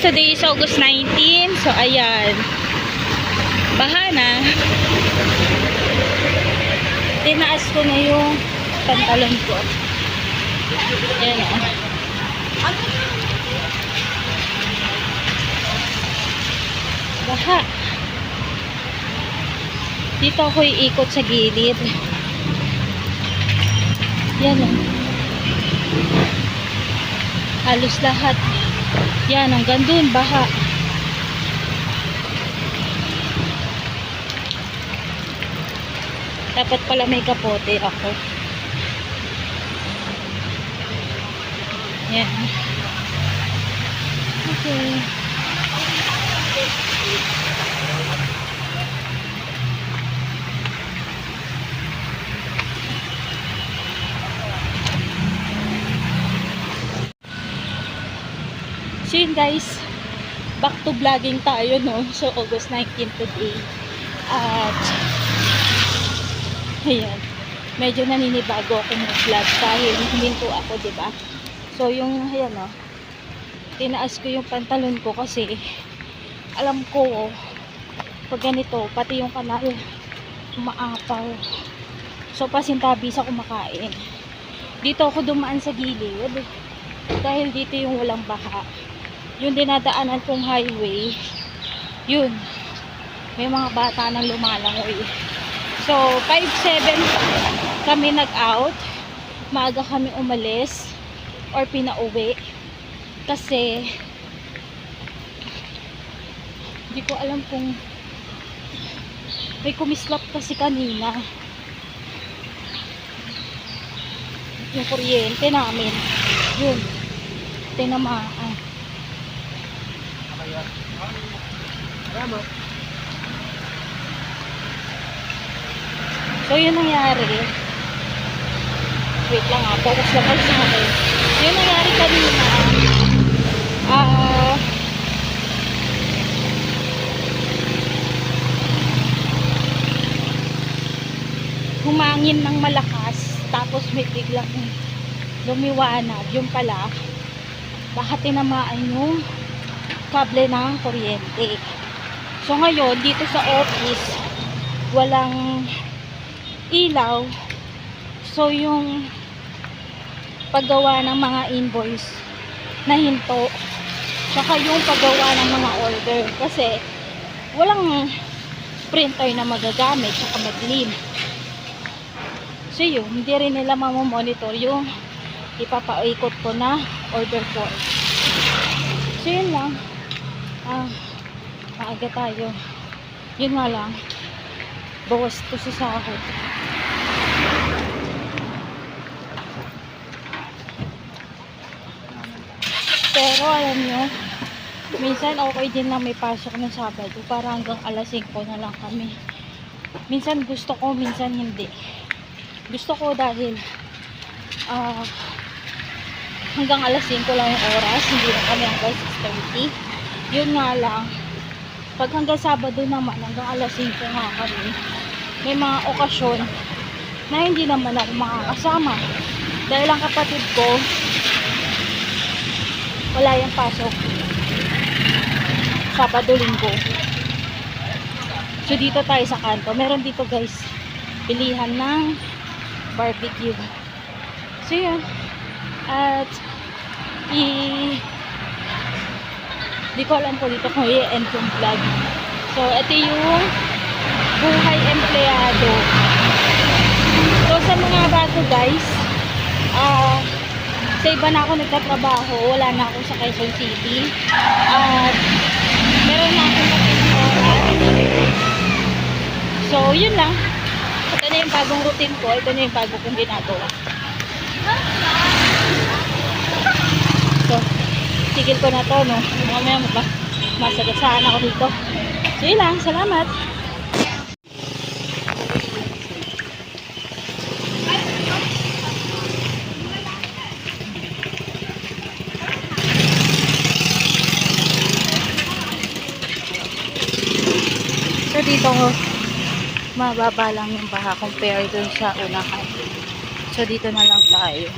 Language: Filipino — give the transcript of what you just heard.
today is August 19. So, ayan. Baha na. Tinaas ko na yung pantalon ko. Ayan o. Baha. Dito ako iikot sa gilid. Yan o. Halos lahat. Yan, hanggang dun, baha. Dapat pala may kapote ako. Yan. Okay. So yun guys, back to vlogging tayo, no? So August 19 today. At ayan, medyo naninibago ako mag-vlog dahil huminto ako, diba? So yung, ayan o, tinaas ko yung pantalon ko kasi alam ko, pag ganito, pati yung kanal umaapaw. So pasintabi sa kumakain. Dito ako dumaan sa gilid dahil dito yung walang baha. Yung dinadaanan kong highway, yun, may mga bata nang lumalangoy. So 5:07 kami nag-out, maaga kami umalis or pinauwi kasi hindi ko alam kung may kumislap kasi kanina yung kuryente namin, yun, tinamaan. So yun nangyari, wait lang ha, focus lang ako sa akin. Yun nangyari kanina, humangin ng malakas, tapos may biglang lumiwanag, yung pala baka tinamaan yung kable ng kuryente. So ngayon dito sa office walang ilaw, so yung paggawa ng mga invoice na hinto, saka yung paggawa ng mga order kasi walang printer na magagamit saka madilim. So yun, hindi rin nila mamamonitor yung ipapaikot ko na order form. So yun lang, maaga tayo. Yun nga lang, bawas to sa sahod. Pero alam nyo, minsan okay din lang may pasok ng Sabado para hanggang alas 5 na lang kami. Minsan gusto ko, minsan hindi. Gusto ko dahil hanggang alas 5 lang yung oras, hindi na kami hanggang 6:30. Yun nga lang, pag hanggang Sabado naman, hanggang alas 5 nga kami, may mga okasyon na hindi naman ako makakasama. Dahil ang kapatid ko, wala yung pasok Sabado, Linggo. So dito tayo sa kanto. Meron dito guys, bilihan ng barbecue. So yun. At di ko alam po dito kung i-end yung vlog. So ito yung buhay empleyado. So sa mga bago guys, sa iba na ako nagtatrabaho, wala na ako sa Quezon City. At meron na akong oras. So yun lang. Ito na yung bagong routine ko. Ito na yung bago kong ginagawa. So tigil ko na to, no? Mamaya masagasaan ako dito. So yun lang. Salamat. So dito mababa lang yung baha compare dun sa unahan. So dito na lang tayo.